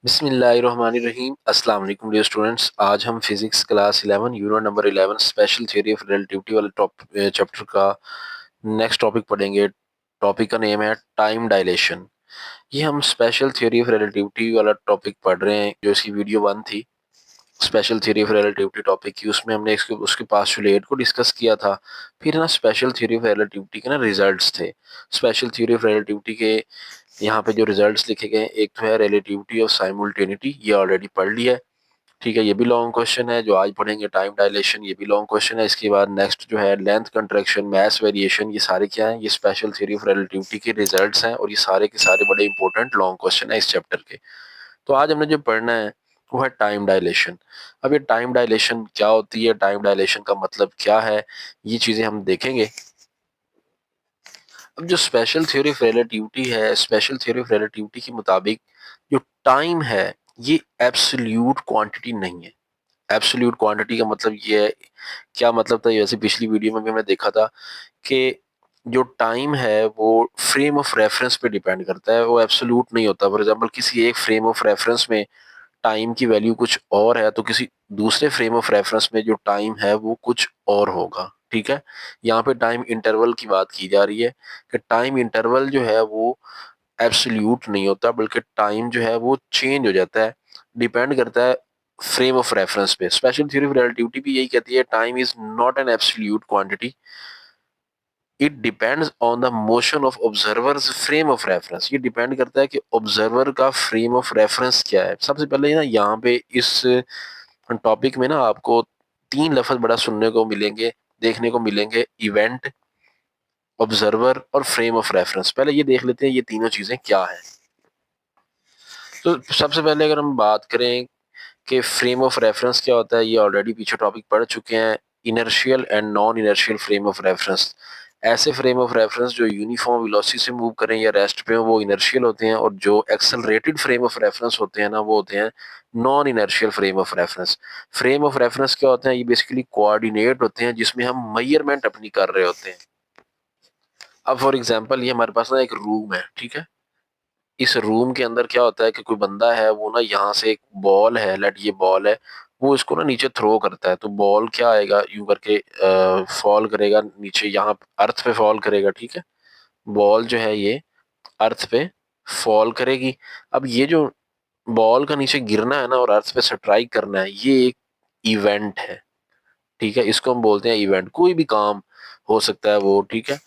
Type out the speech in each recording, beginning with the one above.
बिस्मिल्लाहिर्रहमानिर्रहीम अस्सलाम वालेकुम डियर स्टूडेंट्स। आज हम physics class 11 unit number 11 special theory of relativity वाले चैप्टर का नेक्स्ट टॉपिक पढ़ेंगे। टॉपिक का नेम है टाइम डायलेशन। ये हम स्पेशल थ्योरी ऑफ रिलेटिविटी वाला टॉपिक पढ़ रहे हैं। जो इसकी वीडियो 1 थी special theory of relativity topic की, उसमें हमने इसके उसके पास्टुलेट को डिस्कस किया था। फिर ना स्पेशल थ्योरी ऑफ रिलेटिविटी के ना रिजल्ट्स थे। स्पेशल थ्योरी ऑफ रिलेटिविटी के यहाँ पे जो रिजल्ट्स लिखे गए हैं, एक तो है रिलेटिविटी ऑफ साइमल्टेनिटी, ये ऑलरेडी पढ़ लिया है। ठीक है, ये भी लॉन्ग क्वेश्चन है जो आज पढ़ेंगे। टाइम डायलेशन, ये भी लॉन्ग क्वेश्चन है। इसके बाद नेक्स्ट जो है लेंथ कंट्रैक्शन, मास वेरिएशन, ये सारे क्या हैं, ये स्पेशल थ्योरी ऑफ रिलेटिविटी के रिजल्ट्स हैं और ये सारे के सारे बड़े इंपॉर्टेंट लॉन्ग क्वेश्चन है इस चैप्टर के। तो आज हमने जो पढ़ना है वो है टाइम डायलेशन। अब ये टाइम डायलेशन क्या होती है, टाइम डायलेशन का मतलब क्या है, ये चीजें हम देखेंगे। अब जो स्पेशल थ्योरी ऑफ रिलेटिविटी है, स्पेशल थ्योरी ऑफ रिलेटिविटी के मुताबिक जो टाइम है ये एब्सोल्यूट क्वांटिटी नहीं है। एब्सोल्यूट क्वांटिटी का मतलब ये है, क्या मतलब था, जैसे पिछली वीडियो में भी हमने देखा था कि जो टाइम है वो फ्रेम ऑफ रेफरेंस पे डिपेंड करता है, वो एब्सोल्यूट नहीं होता। फॉर एग्जांपल किसी एक फ्रेम ऑफ रेफरेंस में टाइम की वैल्यू कुछ और है, तो किसी दूसरे फ्रेम ऑफ रेफरेंस में जो टाइम है वो कुछ और होगा। ठीक है, यहाँ पे टाइम इंटरवल की बात की जा रही है कि टाइम इंटरवल जो है वो एब्सोल्यूट नहीं होता, बल्कि टाइम जो है वो चेंज हो जाता है, डिपेंड करता है फ्रेम ऑफ रेफरेंस पे। स्पेशल थ्योरी ऑफ रिलेटिविटी भी यही कहती है, time is not an absolute quantity, it depends on the motion of observers frame of reference. ये डिपेंड करता है कि ऑब्जर्वर का फ्रेम ऑफ रेफरेंस क्या है। सबसे पहले ना यहाँ पे इस टॉपिक में ना आपको तीन लफ्ज बड़ा सुनने को मिलेंगे, देखने को मिलेंगे: इवेंट, ऑब्जर्वर और फ्रेम ऑफ रेफरेंस। पहले ये देख लेते हैं ये तीनों चीजें क्या है। तो सबसे पहले अगर हम बात करें कि फ्रेम ऑफ रेफरेंस क्या होता है, ये ऑलरेडी पीछे टॉपिक पढ़ चुके हैं। Inertial and non inertial frame of reference, ऐसे फ्रेम ऑफ रेफरेंस जो यूनिफॉर्म वेलोसिटी से मूव करें या रेस्ट पे हो वो इनर्शियल होते हैं, और जो एक्सेलरेटेड फ्रेम ऑफ रेफरेंस होते हैं ना वो होते हैं non inertial frame of reference. Frame of reference क्या होते हैं, ये बेसिकली कोऑर्डिनेट होते हैं जिसमें हम मेजरमेंट अपनी कर रहे होते हैं। अब फॉर एग्जांपल ये हमारे पास ना एक रूम है, ठीक है। इस रूम के अंदर क्या होता है कि कोई बंदा है, वो ना यहाँ से एक बॉल है, लेट ये बॉल है, वो इसको ना नीचे थ्रो करता है, तो बॉल क्या आएगा, यूं करके फॉल करेगा नीचे, यहाँ अर्थ पे फॉल करेगा। ठीक है, बॉल जो है ये अर्थ पे फॉल करेगी। अब ये जो बॉल का नीचे गिरना है ना और अर्थ पे स्ट्राइक करना है, ये एक इवेंट है। ठीक है, इसको हम बोलते हैं इवेंट। कोई भी काम हो सकता है वो, ठीक है,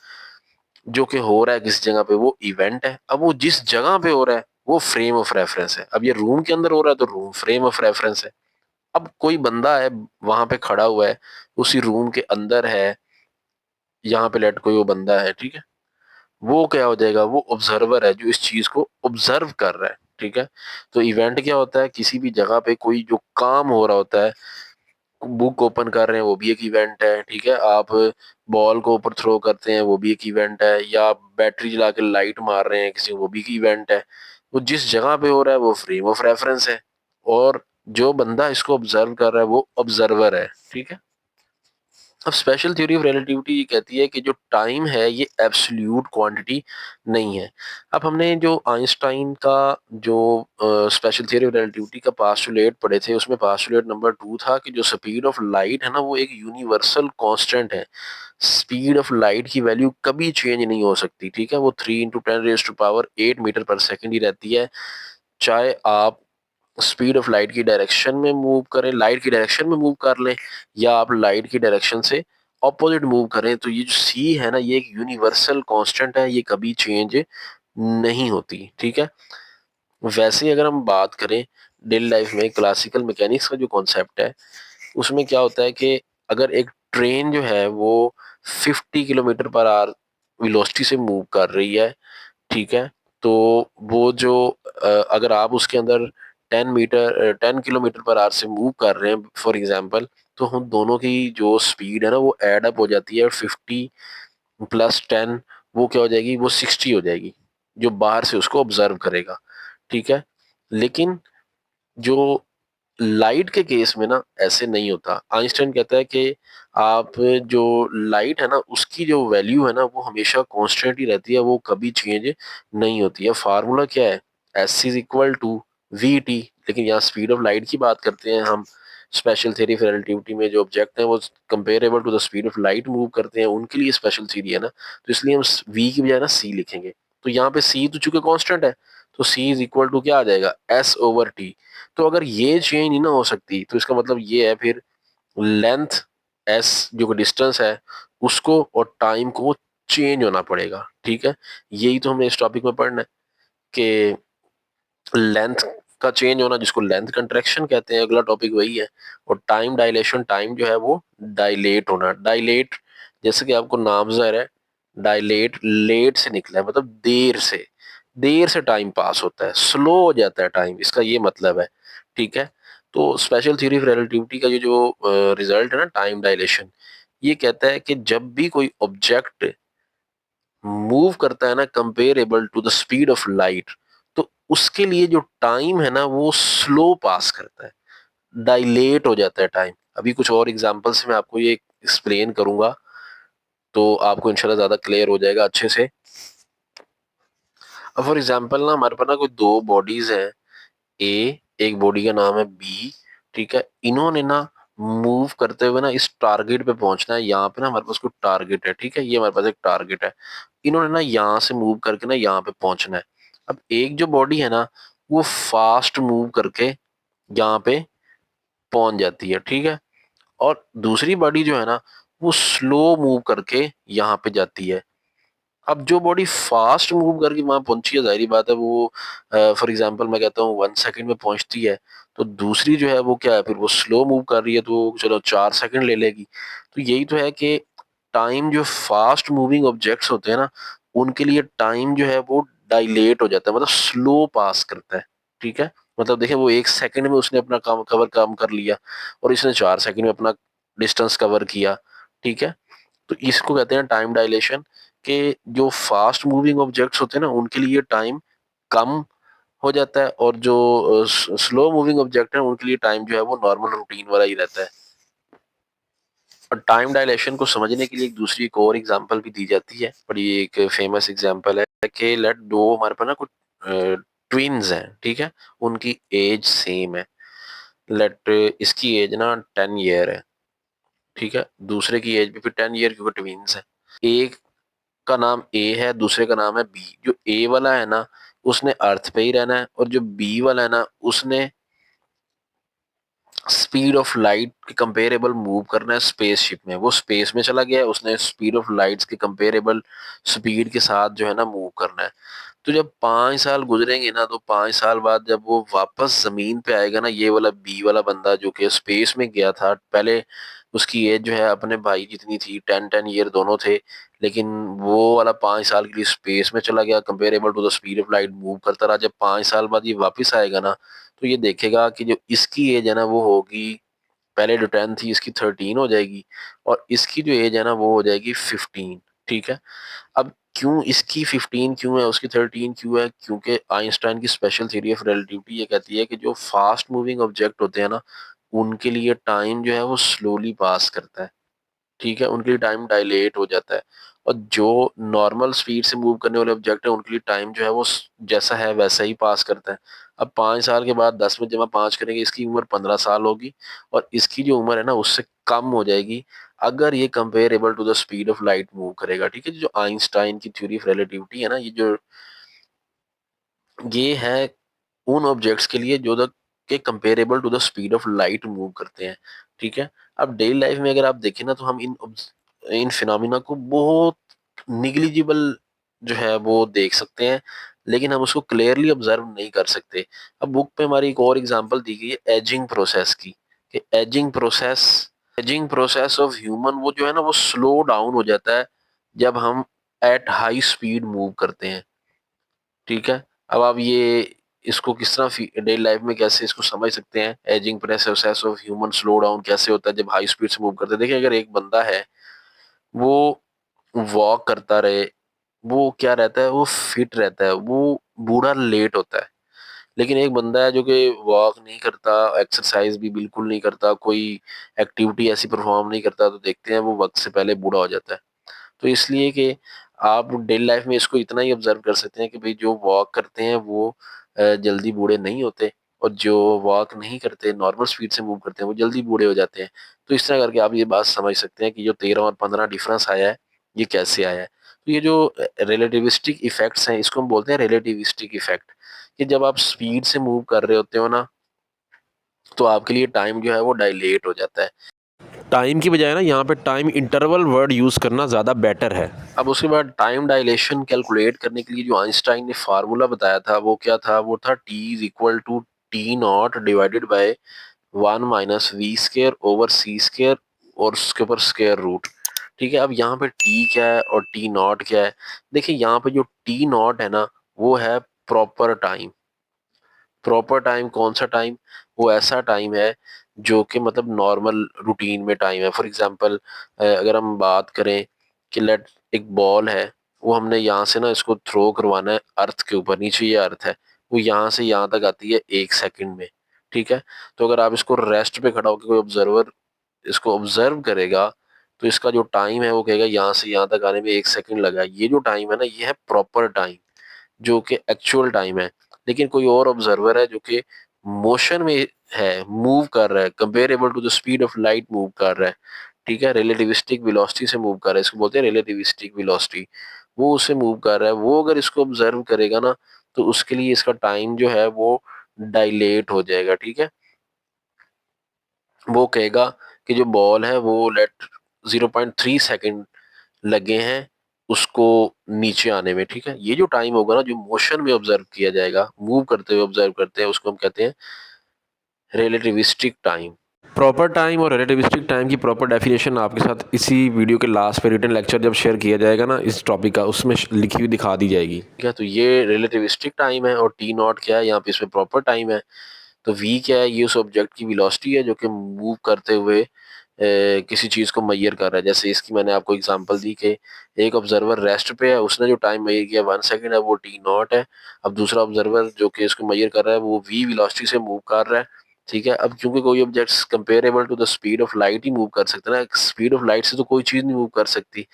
जो कि हो रहा है किसी जगह पे, वो इवेंट है। अब वो जिस जगह पे हो रहा है वो फ्रेम ऑफ रेफरेंस है। अब ये रूम के अंदर हो रहा है तो रूम फ्रेम ऑफ रेफरेंस है। अब कोई बंदा है वहां पे खड़ा हुआ है, उसी रूम के अंदर है, यहाँ पे लेट कोई वो बंदा है, ठीक है, वो क्या हो जाएगा, वो ऑब्जर्वर है जो इस चीज को ऑब्जर्व कर रहा है। ठीक है, तो इवेंट क्या होता है, किसी भी जगह पे कोई जो काम हो रहा होता है, बुक ओपन कर रहे हैं वो भी एक इवेंट है। ठीक है, आप बॉल को ऊपर थ्रो करते हैं वो भी एक इवेंट है, या आप बैटरी जला के लाइट मार रहे हैं किसी, वो भी एक इवेंट है। वो जिस जगह पे हो रहा है वो फ्रेम ऑफ रेफरेंस है, और जो बंदा इसको ऑब्जर्व कर रहा है वो ऑब्जर्वर है। ठीक है, अब स्पेशल थ्योरी ऑफ रिलेटिविटी ये कहती है कि जो टाइम है ये एब्सोल्यूट क्वांटिटी नहीं है। अब हमने जो आइंस्टाइन का जो स्पेशल थ्योरी ऑफ रिलेटिविटी का पास्टुलेट पढ़े थे, उसमें पास्टुलेट नंबर 2 था कि जो स्पीड ऑफ लाइट है ना वो एक यूनिवर्सल कांस्टेंट है। स्पीड ऑफ लाइट की वैल्यू कभी चेंज नहीं हो सकती। ठीक है, वो 3 × 10⁻⁸ मीटर पर सेकेंड ही रहती है, चाहे आप स्पीड ऑफ लाइट की डायरेक्शन में मूव करें, लाइट की डायरेक्शन में मूव कर लें, या आप लाइट की डायरेक्शन से ऑपोजिट मूव करें। तो ये जो सी है ना ये एक यूनिवर्सल कांस्टेंट है, ये कभी चेंज नहीं होती। ठीक है, वैसे अगर हम बात करें डेली लाइफ में क्लासिकल मैकेनिक्स का जो कॉन्सेप्ट है, उसमें क्या होता है कि अगर एक ट्रेन जो है वो 50 किलोमीटर पर आवर वेलोसिटी से मूव कर रही है, ठीक है, तो वो जो अगर आप उसके अंदर 10 किलोमीटर पर आवर से मूव कर रहे हैं फॉर एग्जांपल, तो हम दोनों की जो स्पीड है ना वो एड अप हो जाती है, 50 + 10 वो क्या हो जाएगी, वो 60 हो जाएगी, जो बाहर से उसको ऑब्जर्व करेगा। ठीक है, लेकिन जो लाइट के केस में ना ऐसे नहीं होता। आइंस्टाइन कहता है कि आप जो लाइट है ना उसकी जो वैल्यू है ना वो हमेशा कांस्टेंट ही रहती है, वो कभी चेंज नहीं होती है। फार्मूला क्या है, S = वी.टी, लेकिन यहाँ स्पीड ऑफ लाइट की बात करते हैं हम। स्पेशल थ्योरी ऑफ रिलेटिविटी में जो ऑब्जेक्ट हैं वो comparable to the speed of light move करते हैं, उनके लिए स्पेशल थ्योरी है ना, तो इसलिए हम वी की बजाय ना सी लिखेंगे। तो यहाँ पे सी तो चूंकि कांस्टेंट है, तो सी इज इक्वल टू क्या आ जाएगा, एस ओवर टी। तो अगर ये चेंज नहीं ना हो सकती, तो इसका मतलब ये है फिर लेंथ एस जो डिस्टेंस है उसको और टाइम को चेंज होना पड़ेगा। ठीक है, यही तो हमें इस टॉपिक में पढ़ना है कि लेंथ का चेंज होना, जिसको लेंथ कंट्रैक्शन कहते हैं, अगला टॉपिक वही है। और टाइम डायलेशन, टाइम जो है वो डायलेट होना। डायलेट जैसे कि आपको नाम ज़ाहिर है, डायलेट लेट से निकला है, मतलब देर से टाइम पास होता है, स्लो हो जाता है टाइम, इसका ये मतलब है। ठीक है, तो स्पेशल थ्योरी ऑफ रिलेटिविटी का ये जो रिजल्ट है ना, टाइम डायलेशन, ये कहता है कि जब भी कोई ऑब्जेक्ट मूव करता है ना comparable to the speed of light, तो उसके लिए जो टाइम है ना वो स्लो पास करता है, डायलेट हो जाता है टाइम। अभी कुछ और एग्जांपल से मैं आपको ये एक्सप्लेन करूंगा, तो आपको इंशाल्लाह ज्यादा क्लियर हो जाएगा अच्छे से। अब फॉर एग्जांपल ना हमारे पास ना कोई दो बॉडीज हैं, ए, एक बॉडी का नाम है बी। ठीक है, इन्होंने ना मूव करते हुए ना इस टारगेट पे पहुंचना है, यहाँ पे ना हमारे पास कोई टारगेट है। ठीक है, ये हमारे पास एक टारगेट है, इन्होंने ना यहाँ से मूव करके ना यहाँ पे पहुंचना है। अब एक जो बॉडी है ना वो फास्ट मूव करके यहाँ पे पहुंच जाती है। ठीक है, और दूसरी बॉडी जो है ना वो स्लो मूव करके यहाँ पे जाती है। अब जो बॉडी फास्ट मूव करके वहां पहुंची है, जाहिर बात है वो फॉर एग्जांपल मैं कहता हूँ 1 सेकंड में पहुंचती है, तो दूसरी जो है वो क्या है, फिर वो स्लो मूव कर रही है, तो चलो 4 सेकंड ले लेगी। तो यही तो है कि टाइम जो फास्ट मूविंग ऑब्जेक्ट्स होते हैं ना उनके लिए टाइम जो है वो डायलेट हो जाता है, मतलब स्लो पास करता है। ठीक है, मतलब देखिए वो 1 सेकंड में उसने अपना काम कर लिया, और इसने 4 सेकंड में अपना डिस्टेंस कवर किया। ठीक है, तो इसको कहते हैं टाइम डायलेशन, कि जो फास्ट मूविंग ऑब्जेक्ट्स होते हैं ना उनके लिए टाइम कम हो जाता है, और जो स्लो मूविंग ऑब्जेक्ट है उनके लिए टाइम जो है वो नॉर्मल रूटीन वाला ही रहता है। और टाइम डायलेशन को समझने के लिए एक दूसरी एक और एग्जांपल भी दी जाती है, बड़ी एक फेमस एग्जांपल है कि लेट दो हमारे पास ना कुछ ट्विन्स हैं। ठीक है, उनकी एज सेम है, लेट इसकी एज ना 10 ईयर है। ठीक है, दूसरे की एज भी फिर 10 ईयर, क्योंकि ट्विन्स है। एक का नाम ए है, दूसरे का नाम है बी। जो ए वाला है ना उसने अर्थ पे ही रहना है, और जो बी वाला है ना उसने स्पीड ऑफ लाइट के कंपेरेबल मूव करना है स्पेसशिप में। वो स्पेस में चला गया है, उसने स्पीड ऑफ लाइट्स के कंपेरेबल स्पीड के साथ जो है ना मूव करना है। तो जब 5 साल गुजरेंगे ना, तो 5 साल बाद जब वो वापस जमीन पे आएगा ना, ये वाला बी वाला बंदा जो कि स्पेस में गया था पहले, उसकी एज जो है अपने भाई जितनी थी, 10-10 ईयर दोनों थे, लेकिन वो वाला 5 साल के लिए स्पेस में चला गया, comparable to the speed of light move करता रहा। जब 5 साल बाद ये वापस आएगा ना, तो ये देखेगा कि जो इसकी एज है ना वो होगी, पहले जो 10 थी इसकी 13 हो जाएगी, और इसकी जो एज है ना वो हो जाएगी 15। ठीक है, अब क्यों इसकी 15 क्यों है, उसकी 13 क्यों है, क्योंकि आइंस्टाइन की स्पेशल थ्योरी ऑफ रिलेटिविटी ये कहती है कि जो फास्ट मूविंग ऑब्जेक्ट होते हैं ना उनके लिए टाइम जो है वो स्लोली पास करता है। ठीक है, उनके लिए टाइम डायलेट हो जाता है, और जो नॉर्मल स्पीड से मूव करने वाले ऑब्जेक्ट है उनके लिए टाइम जो है वो जैसा है वैसा ही पास करता है। अब 5 साल के बाद 10 में जमा 5 करेंगे, इसकी उम्र 15 साल होगी, और इसकी जो उम्र है ना उससे कम हो जाएगी, अगर ये comparable to the speed of light move करेगा। ठीक है, जो आइंस्टाइन की थ्योरी ऑफ रिलेटिविटी है ना, ये है उन ऑब्जेक्ट्स के लिए जो द के comparable to the speed of light move करते हैं। ठीक है, अब डेली लाइफ में अगर आप देखें ना, तो हम इन फिनोमिना को बहुत निग्लिजिबल जो है वो देख सकते हैं, लेकिन हम उसको क्लियरली ऑब्जर्व नहीं कर सकते। अब बुक पे हमारी एक और एग्जांपल दी गई है एजिंग प्रोसेस की, कि एजिंग प्रोसेस ऑफ ह्यूमन वो जो है ना वो स्लो डाउन हो जाता है जब हम एट हाई स्पीड मूव करते हैं। ठीक है, अब आप ये इसको किस तरह डेली लाइफ में कैसे इसको समझ सकते हैं, ageing process of human slow down कैसे होता है जब हाई स्पीड से मूव करते हैं। देखिए, अगर एक बंदा है वो वॉक करता रहे, वो क्या रहता है, वो फिट रहता है, वो बूढ़ा लेट होता है। लेकिन एक बंदा है जो कि वॉक नहीं करता, एक्सरसाइज भी बिल्कुल नहीं करता, कोई एक्टिविटी ऐसी परफॉर्म नहीं करता, तो देखते हैं वो वक्त से पहले बूढ़ा हो जाता है। तो इसलिए कि आप डेली लाइफ में इसको इतना ही ऑब्जर्व कर सकते हैं कि भाई जो वॉक करते हैं वो जल्दी बूढ़े नहीं होते, और जो वॉक नहीं करते, नॉर्मल स्पीड से मूव करते हैं, वो जल्दी बूढ़े हो जाते हैं। तो इस तरह करके आप ये बात समझ सकते हैं कि जो 13 और 15 डिफरेंस आया है, ये कैसे आया है। तो ये जो रिलेटिविस्टिक इफेक्ट्स हैं, इसको हम बोलते हैं रिलेटिविस्टिक इफेक्ट, कि जब आप स्पीड से मूव कर रहे होते हो ना, तो आपके लिए टाइम जो है वो डायलेट हो जाता है। टाइम की बजाय ना यहाँ पे टाइम इंटरवल वर्ड यूज़ करना ज़्यादा बेटर है। अब उसके बाद टाइम डायलेशन कैलकुलेट करने के लिए जो आइंस्टाइन ने फार्मूला बताया था, वो क्या था? वो था T is equal to T naught divided by 1 - v² / c², और उसके ऊपर स्क्वायर रूट। ठीक है, अब यहाँ पे टी क्या है और टी नॉट क्या है? देखिए, यहाँ पे जो टी नॉट है ना, वो है प्रॉपर टाइम। प्रॉपर टाइम कौन सा टाइम? वो ऐसा टाइम है जो कि मतलब नॉर्मल रूटीन में टाइम है। फॉर एग्जांपल, अगर हम बात करें कि लेट एक बॉल है, वो हमने यहाँ से ना इसको थ्रो करवाना है अर्थ के ऊपर, नीचे ये अर्थ है, वो यहाँ से यहाँ तक आती है 1 सेकंड में। ठीक है, तो अगर आप इसको रेस्ट पे खड़ा होकर कोई ऑब्जर्वर इसको ऑब्जर्व करेगा, तो इसका जो टाइम है वो कहेगा यहाँ से यहाँ तक आने में 1 सेकंड लगा है। ये जो टाइम है ना, ये है प्रॉपर टाइम, जो कि एक्चुअल टाइम है। लेकिन कोई और ऑब्जर्वर है जो कि मोशन में है, मूव कर रहा है, comparable to the speed of light move कर रहा है। ठीक है, रिलेटिविस्टिक वेलोसिटी से मूव कर रहा है, इसको बोलते हैं रिलेटिविस्टिक वेलोसिटी। वो उससे मूव कर रहा है, वो अगर इसको ऑब्जर्व करेगा ना, तो उसके लिए इसका टाइम जो है वो डायलेट हो जाएगा। ठीक है, वो कहेगा कि जो बॉल है वो लेट 0.3 सेकंड लगे हैं उसको नीचे आने में। ठीक है, ये जो टाइम होगा ना, जो मोशन में ऑब्जर्व किया जाएगा, मूव करते हुए ऑब्जर्व करते हैं, उसको हम कहते हैं रिलेटिविस्टिक टाइम। प्रॉपर टाइम और रिलेटिविस्टिक टाइम की प्रॉपर डेफिनेशन आपके साथ इसी वीडियो के लास्ट पे रिटन लेक्चर जब शेयर किया जाएगा ना इस टॉपिक का, उसमें लिखी हुई दिखा दी जाएगी। ठीक है, तो ये रिलेटिविस्टिक टाइम है, और टी नॉट क्या है यहाँ पे, इसमें प्रॉपर टाइम है। तो वी क्या है? ये उस ऑब्जेक्ट की वेलोसिटी है जो कि मूव करते हुए किसी चीज को मैयर कर रहा है। जैसे इसकी मैंने आपको एग्जांपल दी कि एक ऑब्जर्वर रेस्ट पे है, उसने जो टाइम मैयर किया 1 सेकंड है, वो टी नॉट है। अब दूसरा ऑब्जर्वर जो कि इसको मैयर कर रहा है, वो वी वेलोसिटी से मूव कर रहा है। ठीक है, अब क्योंकि कोई objects comparable to the speed of light ही मूव कर सकते हैं ना, स्पीड ऑफ लाइट से तो कोई चीज नहीं मूव कर सकती।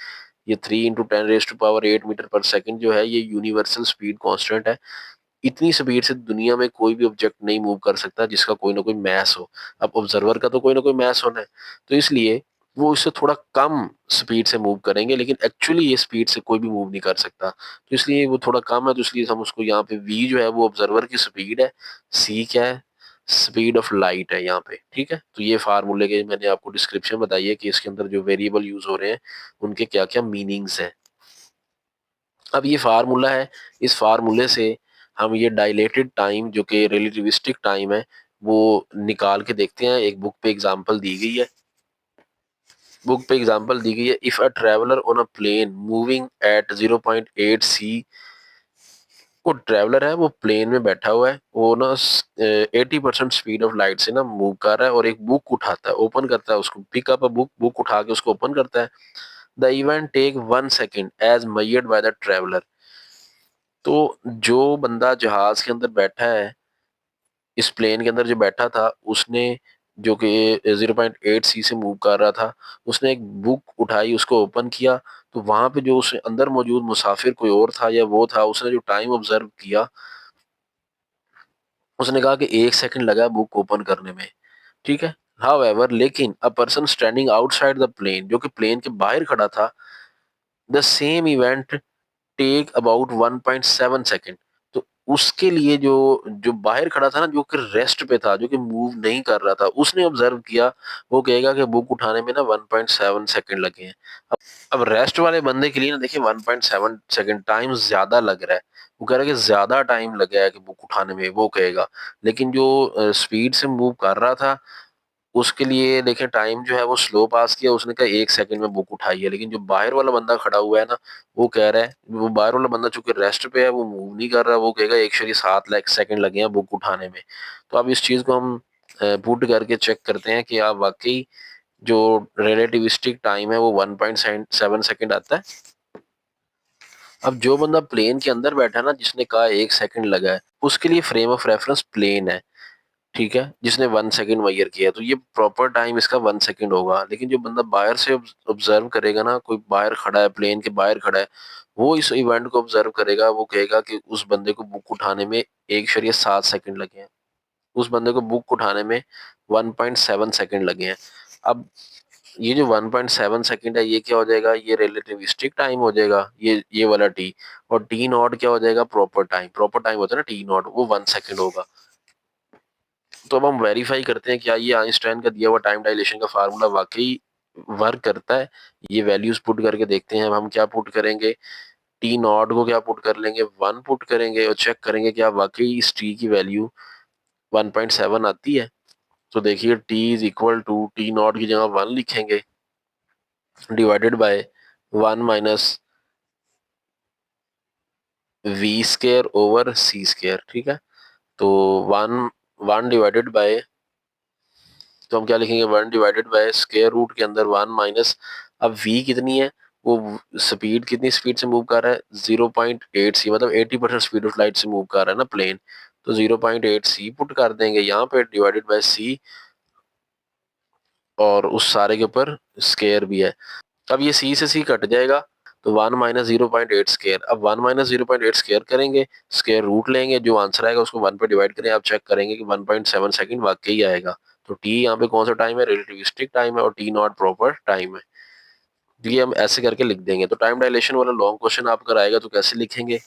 ये 3 × 10⁸ जो है, ये यूनिवर्सल स्पीड कांस्टेंट है। इतनी स्पीड से दुनिया में कोई भी ऑब्जेक्ट नहीं मूव कर सकता जिसका कोई ना कोई मैस हो। अब ऑब्जर्वर का तो कोई ना कोई मैस होना है, तो इसलिए वो इससे थोड़ा कम स्पीड से मूव करेंगे, लेकिन एक्चुअली ये स्पीड से कोई भी मूव नहीं कर सकता, तो इसलिए वो थोड़ा कम है। तो इसलिए हम उसको यहाँ पे वी जो है वो ऑब्जर्वर की स्पीड है, सी क्या है? स्पीड ऑफ लाइट है यहाँ पे। ठीक है, तो ये फार्मूले के मैंने आपको डिस्क्रिप्शन बताई है कि इसके अंदर जो वेरिएबल यूज हो रहे हैं उनके क्या क्या मीनिंग्स हैं। अब ये फार्मूला है, इस फार्मूले से हम ये डायलेटेड टाइम जो कि रिलेटिविस्टिक टाइम है, वो निकाल के देखते हैं। एक बुक पे एग्जांपल दी गई है, if a traveller on a plane moving at 0.8 C, वो ट्रेवलर है, वो प्लेन में बैठा हुआ है, वो ना 80% स्पीड ऑफ लाइट से ना मूव कर रहा है, और एक बुक उठाता है, ओपन करता है, उसको pick up a book, book उठा के उसको ओपन करता है। The event take 1 second as measured by the traveller. तो जो बंदा जहाज के अंदर बैठा है, इस प्लेन के अंदर जो बैठा था, उसने जो कि 0.8 सी से मूव कर रहा था, उसने एक बुक उठाई, उसको ओपन किया, तो वहां पे जो उस अंदर मौजूद मुसाफिर कोई और था या वो था, उसने जो टाइम ऑब्जर्व किया, उसने कहा कि 1 सेकंड लगा बुक ओपन करने में। ठीक है, हाउएवर, लेकिन a person standing outside the plane, जो कि प्लेन के बाहर खड़ा था, the same event take about 1.7 second. तो उसके लिए जो जो बाहर खड़ा था ना, जो कि रेस्ट पे था, जो कि मूव नहीं कर रहा था, उसने ऑब्जर्व किया, वो कहेगा कि बुक उठाने में ना 1.7 सेकेंड लगे हैं। अब रेस्ट वाले बंदे के लिए ना देखिए 1.7 सेकेंड टाइम ज्यादा लग रहा है, वो कह रहा है कि ज्यादा टाइम लगा है कि बुक उठाने में, वो कहेगा। लेकिन जो स्पीड से मूव कर रहा था, उसके लिए देखें टाइम जो है वो स्लो पास किया, उसने कहा 1 सेकंड में बुक उठाई है। लेकिन जो बाहर वाला बंदा खड़ा हुआ है ना, वो कह रहा है, वो बाहर वाला बंदा चूंकि रेस्ट पे है, वो मूव नहीं कर रहा, वो कहेगा 1.7 लाख सेकंड लगे हैं बुक उठाने में। तो अब इस चीज को हम पुट करके चेक करते हैं कि आप वाकई जो रिलेटिविस्टिक टाइम है वो 1.7 सेकंड आता है। अब जो बंदा प्लेन के अंदर बैठा है ना, जिसने कहा 1 सेकंड लगा है, उसके लिए फ्रेम ऑफ रेफरेंस प्लेन है। ठीक है, जिसने 1 सेकंड मैयर किया, तो ये प्रॉपर टाइम इसका 1 सेकंड होगा। लेकिन जो बंदा बाहर से ऑब्जर्व करेगा ना, कोई बाहर खड़ा है, प्लेन के बाहर खड़ा है, वो इस इवेंट को ऑब्जर्व करेगा, वो कहेगा कि उस बंदे को बुक उठाने में 1.7 सेकंड लगे हैं, उस बंदे को बुक उठाने में 1.7 सेकंड लगे हैं। अब ये जो 1.7 सेकंड है ये क्या हो जाएगा, ये रिलेटिविस्टिक टाइम हो जाएगा, ये वाला टी। और टी नॉट क्या हो जाएगा, प्रॉपर टाइम होता है ना टी नॉट, वो 1 सेकंड होगा। तो अब हम वेरीफाई करते हैं क्या ये आइंस्टाइन का दिया हुआ टाइम डायलेशन का फार्मूला वाकई वर्क करता है। ये वैल्यूज पुट करके देखते हैं। अब हम क्या पुट करेंगे, टी नॉट को क्या पुट कर लेंगे, 1 पुट करेंगे और चेक करेंगे क्या वाकई इस टी की वैल्यू 1.7 आती है। तो देखिए T is equal to T naught की जगह 1 लिखेंगे divided by 1 minus V square over C square. ठीक है, तो 1 1 डिवाइडेड बाय, तो हम क्या लिखेंगे, 1 डिवाइडेड बाय स्क्वायर रूट के अंदर 1 माइनस, अब v कितनी है, वो स्पीड कितनी स्पीड से मूव कर रहा है, 0.8 सी, मतलब 80% स्पीड ऑफ लाइट से मूव कर रहा है ना प्लेन। तो 0.8 सी पुट कर देंगे यहाँ पे डिवाइडेड बाय सी, और उस सारे के ऊपर स्क्वायर भी है। अब ये सी से सी कट जाएगा, तो 1 माइनस 0.8 स्क्वायर। अब 1 माइनस 0.8 स्क्वायर करेंगे, स्क्वायर रूट लेंगे, जो आंसर आएगा उसको 1 पे डिवाइड करें, आप चेक करेंगे कि 1.7 सेकंड वाकई आएगा। तो टी यहाँ पे कौन सा टाइम है, रिलेटिविस्टिक टाइम है, और टी नॉट प्रॉपर टाइम है। तो ये हम ऐसे करके लिख देंगे। तो टाइम डायलेशन वाला लॉन्ग क्वेश्चन आपका आएगा तो कैसे लिखेंगे,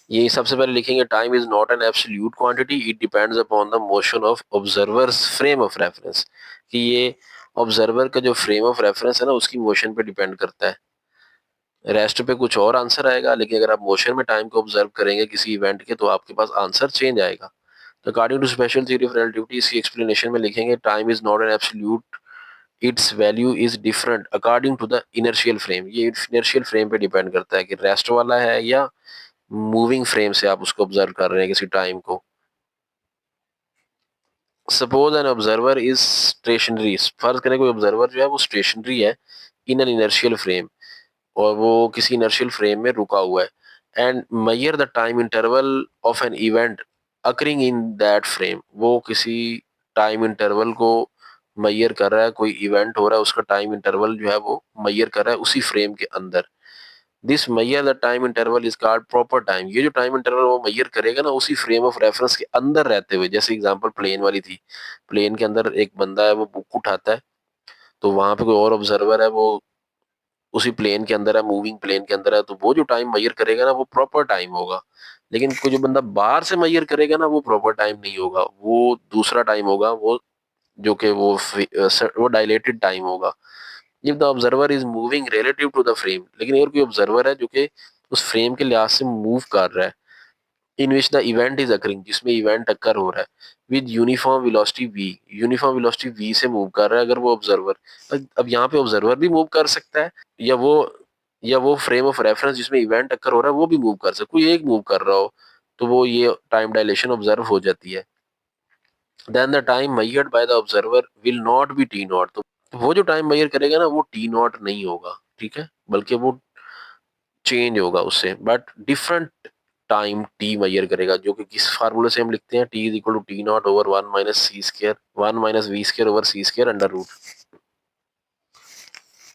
ये सबसे पहले लिखेंगे, time is not an absolute quantity, it depends upon the motion of observers frame of reference. कि ये ऑब्जर्वर का जो फ्रेम ऑफ रेफरेंस है ना उसकी मोशन पे डिपेंड करता है। रेस्ट पे कुछ और आंसर आएगा, लेकिन अगर आप मोशन में टाइम को ऑब्जर्व करेंगे किसी इवेंट के तो आपके पास आंसर चेंज आएगा। तो according to special theory of relativity इसकी एक्सप्लेनेशन में लिखेंगे, time is not an absolute, its value is different according to the inertial frame. ये इनर्शियल फ्रेम पे डिपेंड करता है कि रेस्ट वाला है या मूविंग फ्रेम से आप उसको ऑब्जर्व कर रहे हैं किसी टाइम को। Suppose an observer is stationary, फर्ज करें कोई ऑब्जर्वर जो है वो स्टेशनरी है इन एन इनर्शियल फ्रेम, और वो किसी इनर्शियल फ्रेम में रुका हुआ है, and measure the time interval of an event occurring in that frame. वो किसी टाइम इंटरवल को मेजर कर रहा है, कोई इवेंट हो रहा है उसका टाइम इंटरवल जो है वो मेजर कर रहा है उसी फ्रेम के अंदर। This measure the time interval is called proper time. ये जो टाइम इंटरवल वो मेजर करेगा ना उसी फ्रेम ऑफ रेफरेंस के अंदर रहते हुए, जैसे एग्जांपल प्लेन वाली थी, प्लेन के अंदर एक बंदा है वो बुक उठाता है, तो वहां पे कोई और ऑब्जर्वर है वो उसी प्लेन के अंदर है, मूविंग प्लेन के अंदर है, तो वो जो टाइम मेजर करेगा ना वो प्रॉपर टाइम होगा। लेकिन कोई जो बंदा बाहर से मेजर करेगा ना वो प्रॉपर टाइम नहीं होगा, वो दूसरा टाइम होगा, वो जो कि वो डायलेटेड टाइम होगा। If the observer is moving relative to the frame, लेकिन और कोई ऑब्जर्वर है जो कि उस फ्रेम के लिहाज से मूव कर रहा है, in which the event is occurring, जिसमें इवेंट अकर हो रहा है, with uniform velocity V, uniform velocity V से मूव कर रहा है अगर वो ऑब्जर्वर। अब यहाँ पे ऑब्जर्वर भी मूव कर सकता है, या वो फ्रेम ऑफ रेफरेंस जिसमें इवेंट अकर हो रहा है वो भी मूव कर सकता है, कोई एक मूव कर रहा हो, तो वो ये टाइम डायलेशन ऑब्जर्व हो जाती है। Then the time measured by the observer will not be T naught. तो वो जो टाइम मेजर करेगा ना वो टी नॉट नहीं होगा, ठीक है, बल्कि वो चेंज होगा उससे, but different time T measure करेगा, जो कि किस फार्मूले से हम लिखते हैं, T is equal to T naught over 1 minus C square, 1 minus V square over C square under root,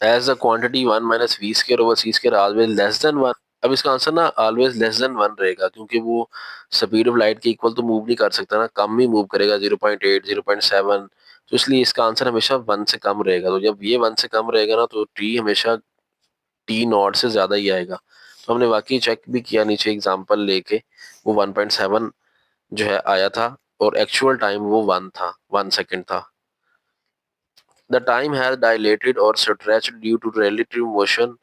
as the quantity 1 minus V square over C square always less than 1। अब इसका आंसर ना always less than 1 रहेगा, क्योंकि वो speed of light के equal तो move नहीं कर सकता ना, कम ही मूव करेगा, 0.8 0.7, तो इसलिए इसका आंसर हमेशा 1 से कम रहेगा। तो जब ये 1 से कम रहेगा ना तो टी हमेशा टी नॉट से ज्यादा ही आएगा। तो हमने वाकई चेक भी किया नीचे एग्जांपल लेके, वो 1.7 जो है आया था, और एक्चुअल टाइम वो 1 था, 1 सेकंड था। द टाइम हैज डायलेटेड और stretched due to relative motion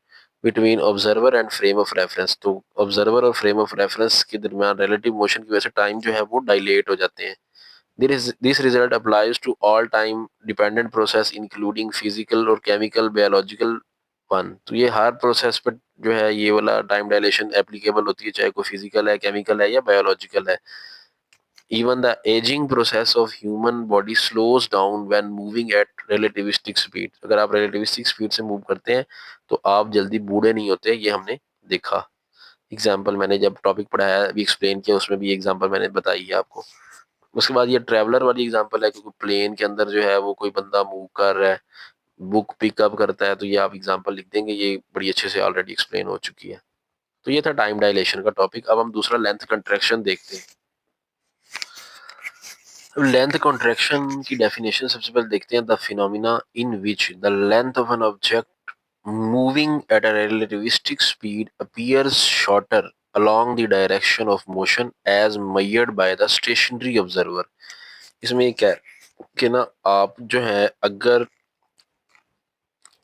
between observer and frame of reference. तो ऑब्जर्वर और फ्रेम ऑफ रेफरेंस के दरमियान रिलेटिव मोशन की वजह से टाइम जो है वो डायलेट हो जाते हैं। This result applies to all time dependent process including physical और chemical biological वन। तो ये हर प्रोसेस पर जो है ये वाला टाइम डायलेशन एप्लीकेबल होती है, चाहे कोई फिजिकल है, केमिकल है या बायोलॉजिकल है। Even the ageing process of human body slows down when moving at relativistic speed. अगर आप रिलेटिविस्टिक स्पीड से मूव करते हैं तो आप जल्दी बूढ़े नहीं होते, ये हमने देखा। एग्जाम्पल मैंने जब टॉपिक पढ़ाया अभी एक्सप्लेन किया उसमें भी एग्जाम्पल मैंने बताई है आपको। उसके बाद ये ट्रैवलर वाली एग्जांपल है, क्योंकि प्लेन के अंदर जो है वो कोई बंदा मूव कर रहा है, बुक पिकअप करता है, तो ये आप एग्जांपल लिख देंगे, ये बड़ी अच्छे से ऑलरेडी एक्सप्लेन हो चुकी है। तो ये था टाइम डायलेशन का टॉपिक। अब हम दूसरा लेंथ कंट्रैक्शन देखते हैं। लेंथ कॉन्ट्रैक्शन की डेफिनेशन सबसे पहले देखते हैं। The phenomena in which the length of an object moving at a relativistic speed appears shorter along the direction of motion as measured by the stationary observer। इसमें ये क्या है कि ना, आप जो है अगर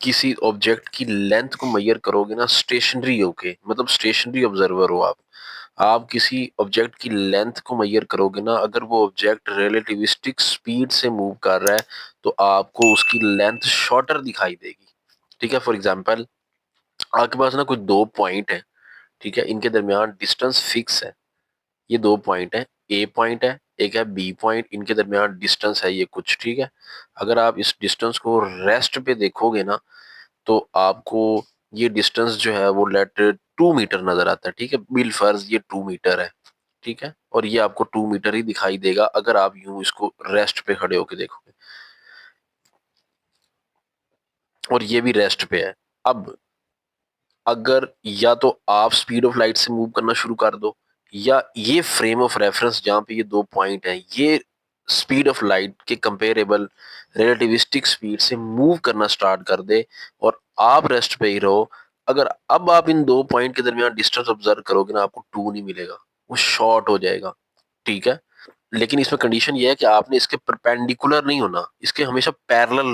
किसी ऑब्जेक्ट की लेंथ को मेजर करोगे ना स्टेशनरी होके, मतलब स्टेशनरी ऑब्जर्वर हो आप किसी ऑब्जेक्ट की लेंथ को मेजर करोगे ना, अगर वो ऑब्जेक्ट रिलेटिविस्टिक स्पीड से मूव कर रहा है तो आपको उसकी लेंथ शॉर्टर दिखाई देगी। ठीक है, फॉर एग्जांपल आपके पास ना कुछ दो पॉइंट है, ठीक है, इनके दरमियान डिस्टेंस फिक्स है। ये दो पॉइंट है, ए पॉइंट है, एक है बी पॉइंट, इनके दरमियान डिस्टेंस है ये कुछ, ठीक है। अगर आप इस डिस्टेंस को रेस्ट पे देखोगे ना तो आपको ये डिस्टेंस जो है वो लेट 2 मीटर नजर आता है, ठीक है, बिल फर्ज ये 2 मीटर है, ठीक है, और ये आपको 2 मीटर ही दिखाई देगा अगर आप यूं इसको रेस्ट पे खड़े होके देखोगे, और ये भी रेस्ट पे है। अब अगर या तो आप स्पीड ऑफ लाइट से मूव करना शुरू कर दो, या ये फ्रेम ऑफ रेफरेंस जहां पे ये दो पॉइंट हैं ये स्पीड ऑफ लाइट के कंपेरेबल रिलेटिविस्टिक स्पीड से मूव करना स्टार्ट कर दे और आप रेस्ट पे ही रहो। अगर अब आप इन दो पॉइंट के दरमियान डिस्टेंस ऑब्जर्व करोगे ना, आपको टू नहीं मिलेगा, वो शॉर्ट हो जाएगा, ठीक है। लेकिन इसमें कंडीशन ये है कि आपने इसके परपेंडिकुलर नहीं होना, इसके हमेशा पैरेलल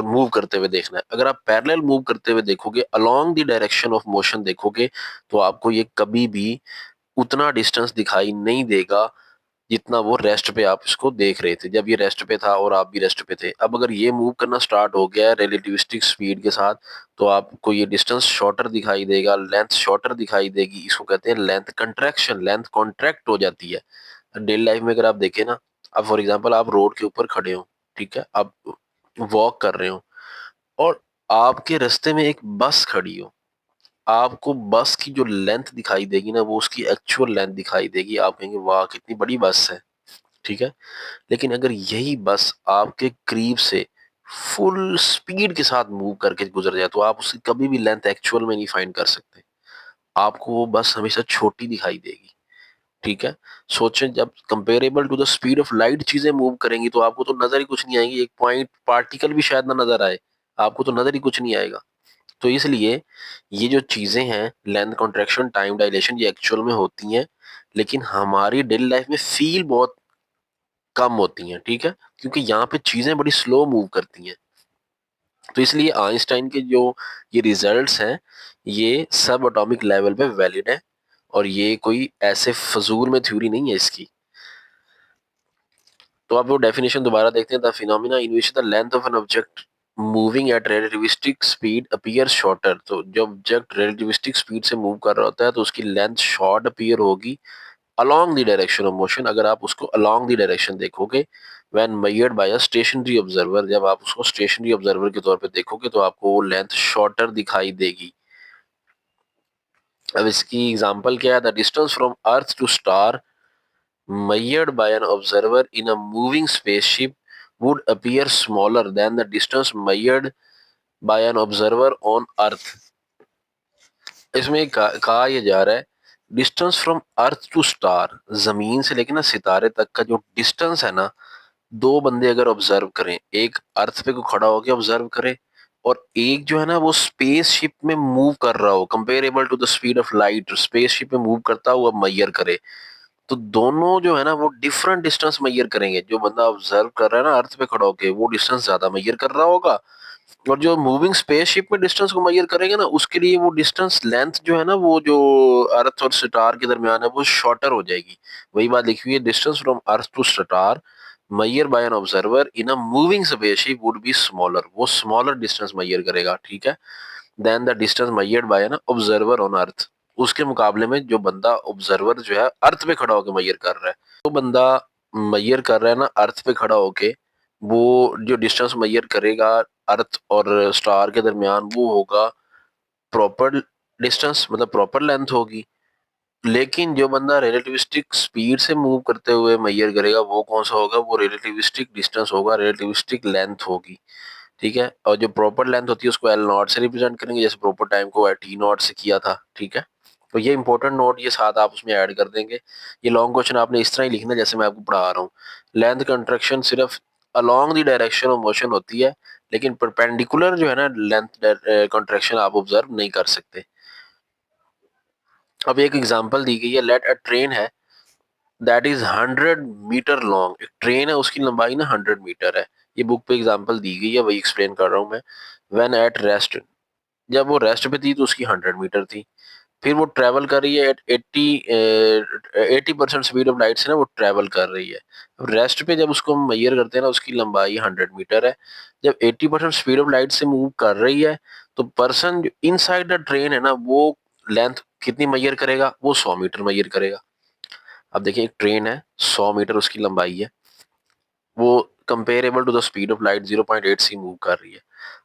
मूव करते हुए देखना है। अगर आप पैरेलल मूव करते हुए देखोगे, along the direction of motion देखोगे, तो आपको ये कभी भी उतना डिस्टेंस दिखाई नहीं देगा जितना वो रेस्ट पे आप इसको देख रहे थे, जब ये रेस्ट पे था और आप भी रेस्ट पे थे। अब अगर ये मूव करना स्टार्ट हो गया है रिलेटिविस्टिक स्पीड के साथ, तो आपको ये डिस्टेंस शॉर्टर दिखाई देगा, लेंथ शॉर्टर दिखाई देगी। इसको कहते हैं लेंथ कंट्रैक्शन, लेंथ कॉन्ट्रैक्ट हो जाती है। डेली लाइफ में अगर आप देखें ना, अब फॉर एग्जांपल आप रोड के ऊपर खड़े हो, ठीक है, आप वॉक कर रहे हो और आपके रास्ते में एक बस खड़ी हो, आपको बस की जो लेंथ दिखाई देगी ना वो उसकी एक्चुअल लेंथ दिखाई देगी, आप कहेंगे वाह कितनी बड़ी बस है, ठीक है। लेकिन अगर यही बस आपके करीब से फुल स्पीड के साथ मूव करके गुजर जाए तो आप उसकी कभी भी लेंथ एक्चुअल में नहीं फाइंड कर सकते, आपको वो बस हमेशा छोटी दिखाई देगी, ठीक है। सोचें जब comparable to the speed of light चीजें मूव करेंगी तो आपको तो नजर ही कुछ नहीं आएगी, एक पॉइंट पार्टिकल भी शायद ना नजर आए, आपको तो नजर ही कुछ नहीं आएगा। तो इसलिए ये जो चीजें हैं लेंथ कॉन्ट्रैक्शन टाइम डायलेशन ये एक्चुअल में होती हैं, लेकिन हमारी डेली लाइफ में फील बहुत कम होती हैं, ठीक है, क्योंकि यहाँ पे चीजें बड़ी स्लो मूव करती हैं। तो इसलिए आइंस्टाइन के जो ये रिजल्ट्स हैं ये सब एटॉमिक लेवल पे वैलिड है, और ये कोई ऐसे फजूल में थ्योरी नहीं है इसकी। तो आप वो डेफिनेशन दोबारा देखते हैं। The phenomena in which the length of an object moving at relativistic speed appear shorter. तो जब ऑब्जेक्ट रिलेटिविस्टिक स्पीड से मूव कर रहा होता है तो उसकी लेंथ शॉर्ट अपीयर होगी along the direction of motion, अगर आप उसको अलोंग द डायरेक्शन देखोगे। When measured by a stationary observer, जब आप उसको स्टेशनरी ऑब्जर्वर के तौर पे देखोगे तो आपको वो लेंथ शॉर्टर दिखाई देगी। अब इसकी एग्जांपल क्या है? The distance from earth to star measured by an observer in a moving spaceship would appear smaller than the distance measured by an observer on earth। इसमें कहा यह जा रहा है distance from earth to star, जमीन से लेकर ना सितारे तक का जो डिस्टेंस है ना, दो बंदे अगर ऑब्जर्व करें, एक अर्थ पे को खड़ा होकर ऑब्जर्व करे और एक जो है ना वो स्पेसशिप में मूव कर रहा हो, comparable to the speed of light spaceship में मूव करता हुआ मैयर करे, तो दोनों जो है ना वो डिफरेंट डिस्टेंस मेजर करेंगे। जो बंदा ऑब्जर्व कर रहा है ना अर्थ पे खड़ा होके वो डिस्टेंस ज्यादा मेजर कर रहा होगा, और जो मूविंग स्पेसशिप में डिस्टेंस को मेजर करेगा ना उसके लिए वो डिस्टेंस लेंथ जो है ना वो जो अर्थ और स्टार के दरमियान है वो शॉर्टर हो जाएगी। वही बात लिखी हुई है, distance from earth to star measured by an observer in a moving spaceship would be smaller, वो स्मॉलर डिस्टेंस मेजर करेगा, ठीक है, then the distance measured by an observer on earth। उसके मुकाबले में जो बंदा ऑब्जर्वर जो है अर्थ पे खड़ा होकर मैयर कर रहा है, तो बंदा मैयर कर रहा है ना अर्थ पे खड़ा होके, वो जो डिस्टेंस मैयर करेगा अर्थ और स्टार के दरमियान वो होगा प्रॉपर डिस्टेंस, मतलब प्रॉपर लेंथ होगी। लेकिन जो बंदा रिलेटिविस्टिक स्पीड से मूव करते हुए मैयर करेगा वो कौन सा होगा? वो रिलेटिविस्टिक डिस्टेंस होगा, रिलेटिविस्टिक लेंथ होगी, ठीक है। और जो प्रॉपर लेंथ होती है उसको एल नॉट से रिप्रेजेंट करेंगे, जैसे प्रॉपर टाइम को टी नॉट से किया था, ठीक है। तो ये इंपॉर्टेंट नोट ये साथ आप उसमें ऐड कर देंगे। ये लॉन्ग क्वेश्चन आपने इस तरह ही लिखना है जैसे मैं आपको पढ़ा रहा हूँ। लेंथ कंट्रैक्शन सिर्फ along the direction of motion होती है, लेकिन परपेंडिकुलर जो है ना लेंथ कंट्रैक्शन आप ऑब्जर्व नहीं कर सकते। अब एक एग्जांपल दी गई है, लेट अ ट्रेन है दैट इज 100 मीटर लॉन्ग। एक ट्रेन है उसकी लंबाई ना 100 मीटर है। ये बुक पे एग्जांपल दी गई है, वही एक्सप्लेन कर रहा हूँ मैं। व्हेन एट रेस्ट, जब वो रेस्ट पे थी तो उसकी 100 मीटर थी। फिर वो ट्रैवल कर रही है एट 80% स्पीड ऑफ लाइट से ना वो ट्रैवल कर रही है। अब रेस्ट पे जब उसको हम मेजर करते हैं ना उसकी लंबाई 100 मीटर है। जब 80% स्पीड ऑफ लाइट से मूव कर रही है तो पर्सन जो इनसाइड द ट्रेन है ना वो लेंथ कितनी मेजर करेगा, वो 100 मीटर मेजर करेगा। अब देखिए एक ट्रेन है, 100 मीटर उसकी लंबाई है, वो comparable to the speed of light 0.8 से मूव कर रही है।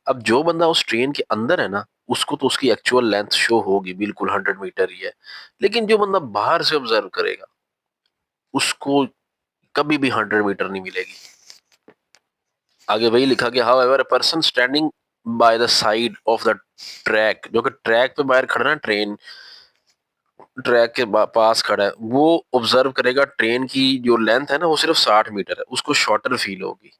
अब जो बंदा उस ट्रेन के अंदर है ना उसको तो उसकी एक्चुअल लेंथ शो होगी, बिल्कुल 100 मीटर ही है। लेकिन जो बंदा बाहर से ऑब्जर्व करेगा उसको कभी भी 100 मीटर नहीं मिलेगी। आगे वही लिखा गया, how ever a person standing by the side of the track, जो कि ट्रैक पे बाहर खड़ा ना, ट्रेन ट्रैक के पास खड़ा है, वो ऑब्जर्व करेगा ट्रेन की जो लेंथ है ना वो सिर्फ 60 मीटर है, उसको शॉर्टर फील होगी।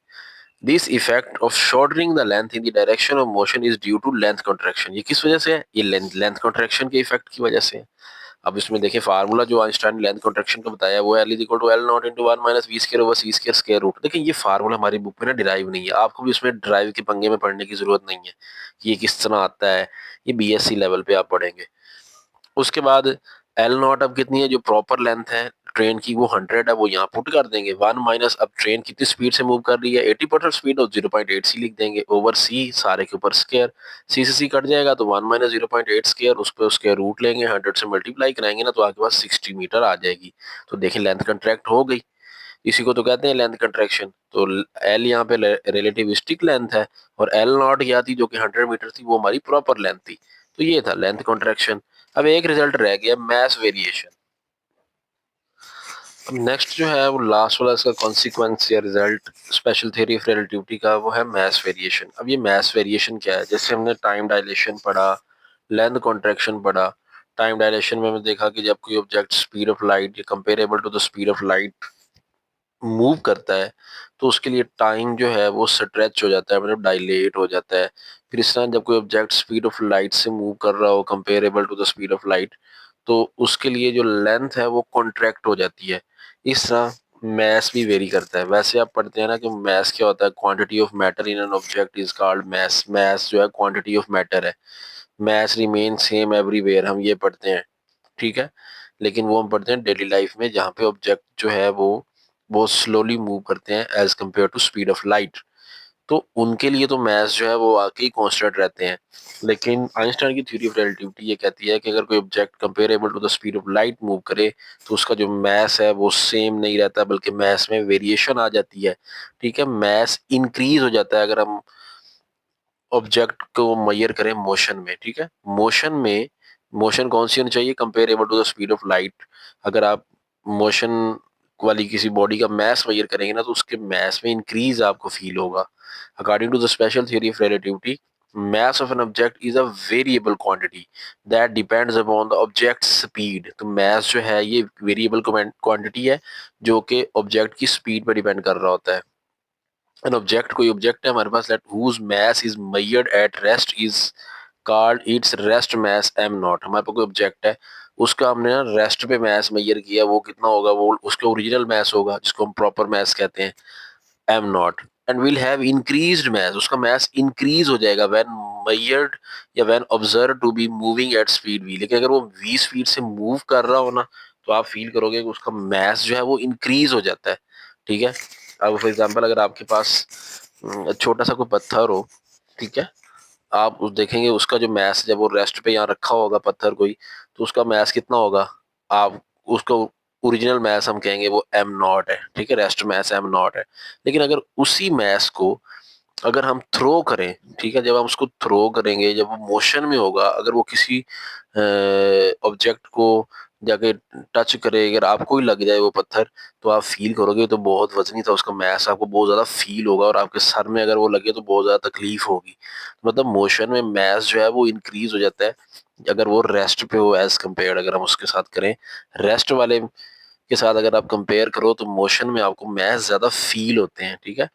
This effect of shortening the length in the direction of motion is due to length contraction. ये किस वजह से है? ये लेंथ कॉन्ट्रैक्शन के इफेक्ट की वजह से है। अब इसमें देखिए फार्मूला जो आइंस्टाइन लेंथ कॉन्ट्रैक्शन का बताया वो L is equal to L naught into one minus V square over C square square root. देखिए ये फार्मूला हमारी बुक में ना डिराइव नहीं है, आपको भी उसमें ड्राइव के पंगे में पढ़ने की जरूरत नहीं है कि ये किस तरह आता है। ये बीएससी लेवल पे आप पढ़ेंगे। उसके बाद एल नॉट अब कितनी है, जो प्रॉपर लेंथ है ट्रेन की वो 100 है, वो यहाँ पुट कर देंगे। वन माइनस अब ट्रेन कितनी स्पीड से मूव कर रही है, 80% स्पीड और 0.8 सी लिख देंगे ओवर सी, सारे के ऊपर स्क्वायर। सी से सी कट जाएगा तो 1 माइनस 0.8 स्क्वायर, उस पर उसके रूट लेंगे, 100 से मल्टीप्लाई कराएंगे ना तो आपके पास 60 मीटर आ जाएगी। तो देखिए लेंथ कंट्रैक्ट हो गई। इसी को तो कहते हैं लेंथ कंट्रैक्शन। तो एल यहाँ पे रिलेटिविस्टिक लेंथ है और एल नॉट क्या थी जो कि 100 मीटर थी, वो हमारी प्रॉपर लेंथ थी। तो ये था लेंथ कॉन्ट्रैक्शन। अब एक रिजल्ट रह गया मैस वेरिएशन। अब नेक्स्ट जो है वो लास्ट वाला इसका कॉन्सिक्वेंस या result special theory of relativity का, वो है मैस वेरिएशन। अब ये मैस वेरिएशन क्या है, जैसे हमने टाइम डायलेशन पढ़ा, लेंथ कॉन्ट्रैक्शन पढ़ा। टाइम डायलेशन में हमने देखा कि जब कोई ऑब्जेक्ट स्पीड ऑफ लाइट या comparable to the speed of light move करता है तो उसके लिए टाइम जो है वो स्ट्रेच हो जाता है, मतलब डायलेट हो जाता है। फिर इस तरह जब कोई ऑब्जेक्ट स्पीड ऑफ लाइट से मूव कर रहा हो comparable to the speed of light, तो उसके लिए जो लेंथ है वो कॉन्ट्रैक्ट हो जाती है। इस तरह मैस भी वेरी करता है। वैसे आप पढ़ते हैं ना कि मैस क्या होता है, quantity of matter in an object is called mass. Mass जो है क्वांटिटी ऑफ मैटर है। मैस रिमेन सेम एवरीवेयर, हम ये पढ़ते हैं, ठीक है। लेकिन वो हम पढ़ते हैं डेली लाइफ में जहाँ पे ऑब्जेक्ट जो है वो बहुत स्लोली मूव करते हैं as compare to speed of light. तो उनके लिए तो मैस जो है वो आके ही कांस्टेंट रहते हैं। लेकिन आइंस्टाइन की थ्योरी ऑफ रिलेटिविटी ये कहती है कि अगर कोई object comparable to the speed of light move करे तो उसका जो मैस है वो सेम नहीं रहता, बल्कि मैस में वेरिएशन आ जाती है। ठीक है, मैस इंक्रीज हो जाता है अगर हम ऑब्जेक्ट को मेजर करें मोशन में। ठीक है, मोशन में मोशन कौन सी होनी चाहिए, comparable to the speed of light. अगर आप मोशन वाली किसी बॉडी का मैस मेजर करेंगे ना तो उसके मैस में इंक्रीज आपको फील होगा। According to the special theory of relativity, mass of an object is a variable quantity that depends upon the object's speed। तो mass जो है ये वेरिएबल क्वांटिटी है जो कि ऑब्जेक्ट की स्पीड पर डिपेंड कर रहा होता है। एन ऑब्जेक्ट, कोई ऑब्जेक्ट है हमारे पास that whose mass is measured at rest is called its rest mass M naught. हमारे पास कोई ऑब्जेक्ट है, उसका हमने ना रेस्ट पे मास मेजर किया, वो कितना होगा, वो उसका ओरिजिनल मास होगा जिसको हम प्रॉपर मास कहते हैं, M naught. And will have increased mass, उसका मास इंक्रीज हो जाएगा व्हेन मेजर्ड या when observe to be moving at speed V. लेकिन अगर वो वी स्पीड से मूव कर रहा हो ना तो आप फील करोगे कि उसका मास जो है वो इंक्रीज हो जाता है। ठीक है, अब फॉर एग्जांपल अगर आपके पास छोटा सा कोई पत्थर हो, ठीक है, आप उस देखेंगे उसका जो मैस जब वो रेस्ट पे यहाँ रखा होगा पत्थर कोई, तो उसका मैस कितना होगा, आप उसको ओरिजिनल मैस हम कहेंगे वो एम नॉट है। ठीक है, रेस्ट मैस एम नॉट है। लेकिन अगर उसी मैस को अगर हम थ्रो करें, ठीक है, जब हम उसको थ्रो करेंगे, जब वो मोशन में होगा, अगर वो किसी ऑब्जेक्ट को जाके टच करे, अगर आपको ही लग जाए वो पत्थर तो आप फील करोगे तो बहुत वजनी था उसका मैस, आपको बहुत ज़्यादा फील होगा, और आपके सर में अगर वो लगे तो बहुत ज़्यादा तकलीफ होगी। मतलब मोशन में मैस जो है वो इंक्रीज हो जाता है अगर वो रेस्ट पे हो एज कम्पेयर, अगर हम उसके साथ करें रेस्ट वाले के साथ अगर आप कंपेयर करो तो मोशन में आपको मैस ज़्यादा फील होते हैं, ठीक है।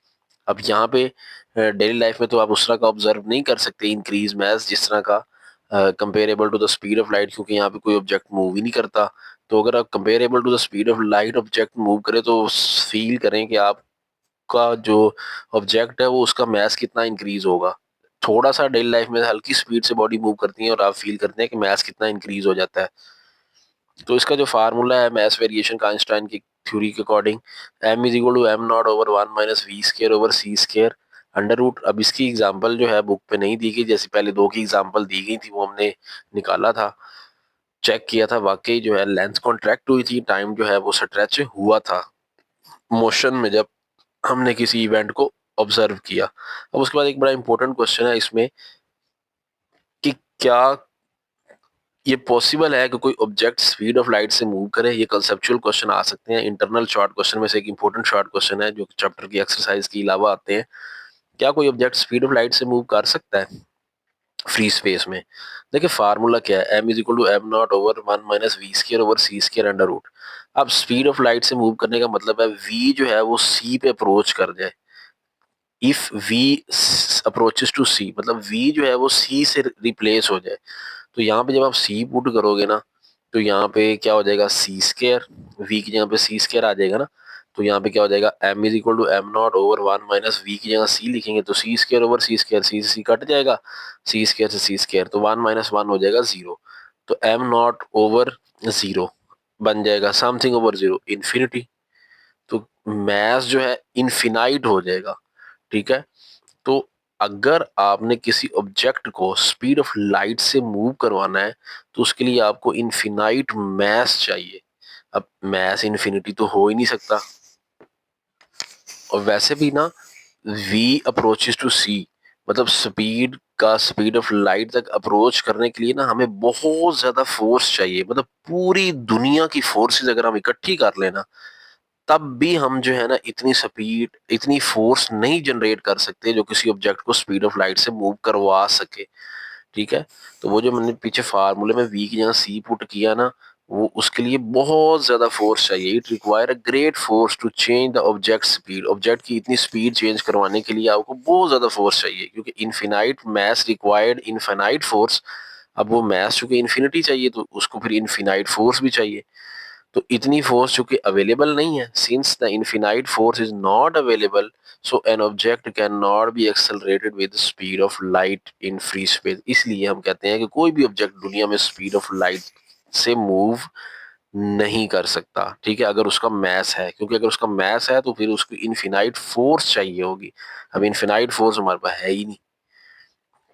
अब यहाँ पे डेली लाइफ में तो आप उस तरह का ऑब्जर्व नहीं कर सकते इंक्रीज मैस जिस तरह का comparable to the speed of light, क्योंकि यहाँ पे कोई ऑब्जेक्ट मूव ही नहीं करता। तो अगर आप comparable to the speed of light object move करें तो फील करें कि आपका जो ऑब्जेक्ट है वो उसका मैस कितना इंक्रीज होगा। थोड़ा सा डेली लाइफ में हल्की स्पीड से बॉडी मूव करती है और आप फील करते हैं कि मैस कितना इंक्रीज हो जाता है। तो इसका जो फार्मूला है मैस वेरिएशन का आइंस्टाइन की थ्योरी के according, M is equal to M naught over 1 - v² over c square under root. अब इसकी एग्जांपल जो है बुक पे नहीं दी गई, जैसे पहले दो की एग्जांपल दी गई थी वो हमने निकाला था, चेक किया था, वाकई जो है लेंथ कॉन्ट्रैक्ट हुई थी, टाइम जो है वो स्ट्रेच हुआ था मोशन में जब हमने किसी इवेंट को ऑब्जर्व किया। अब उसके बाद एक बड़ा इंपॉर्टेंट क्वेश्चन है इसमें कि क्या ये पॉसिबल है कि कोई ऑब्जेक्ट स्पीड ऑफ लाइट से मूव करे। ये कंसेप्चुअल क्वेश्चन आ सकते हैं, इंटरनल शॉर्ट क्वेश्चन में से एक इंपॉर्टेंट शॉर्ट क्वेश्चन है जो चैप्टर की एक्सरसाइज के अलावा आते हैं। क्या कोई ऑब्जेक्ट स्पीड ऑफ लाइट से मूव कर सकता है फ्री स्पेस में? देखिए फार्मूला क्या है, M is equal to M naught over 1 - v² over c square under root. अब स्पीड ऑफ लाइट से मूव करने का मतलब है v जो है वो c पे अप्रोच कर जाए। If v approaches to c मतलब v जो है वो c से रिप्लेस हो जाए। तो यहाँ पे जब आप c पुट करोगे ना तो यहाँ पे क्या हो जाएगा c स्क्वायर, v की जगह पे c स्क्वायर आ जाएगा ना। तो यहाँ पे क्या हो जाएगा m is equal to M naught over 1 - v की जगह c लिखेंगे तो c square over c square, c से c कट जाएगा, c स्क्वायर से c स्क्वायर, तो 1 - 1 हो जाएगा 0। तो m नॉट ओवर 0 बन जाएगा समथिंग ओवर 0 इन्फिनिटी। तो मैस जो है इनफिनाइट हो जाएगा, ठीक है। तो अगर आपने किसी ऑब्जेक्ट को स्पीड ऑफ लाइट से मूव करवाना है तो उसके लिए आपको इनफिनाइट मैस चाहिए। अब मैस इन्फिनिटी तो हो ही नहीं सकता, और वैसे भी ना v अप्रोचेस टू c मतलब स्पीड का स्पीड ऑफ लाइट तक अप्रोच करने के लिए ना हमें बहुत ज्यादा फोर्स चाहिए, मतलब पूरी दुनिया की फोर्सेस अगर हम इकट्ठी कर लेना तब भी हम जो है ना इतनी स्पीड इतनी फोर्स नहीं जनरेट कर सकते जो किसी ऑब्जेक्ट को स्पीड ऑफ लाइट से मूव करवा सके, ठीक है। तो वो जो मैंने पीछे फार्मूले में वी की जगह सी पुट किया ना वो उसके लिए बहुत ज्यादा फोर्स चाहिए। It require a great force to change the object speed, object की इतनी स्पीड चेंज करवाने के लिए आपको बहुत ज्यादा फोर्स चाहिए, क्योंकि infinite mass required infinite force. अब वो मैस चूंकि इन्फिनिटी चाहिए तो उसको फिर इनफिनाइट फोर्स भी चाहिए। तो इतनी फोर्स चूंकि अवेलेबल नहीं है, since the infinite force is not available, so an object can not be accelerated with speed of light in free space. इसलिए हम कहते हैं कि कोई भी ऑब्जेक्ट दुनिया में स्पीड ऑफ लाइट से मूव नहीं कर सकता, ठीक है, अगर उसका मैस है, क्योंकि अगर उसका मैस है तो फिर उसको इनफिनाइट फोर्स चाहिए होगी। अब इनफिनाइट फोर्स हमारे पास है ही नहीं,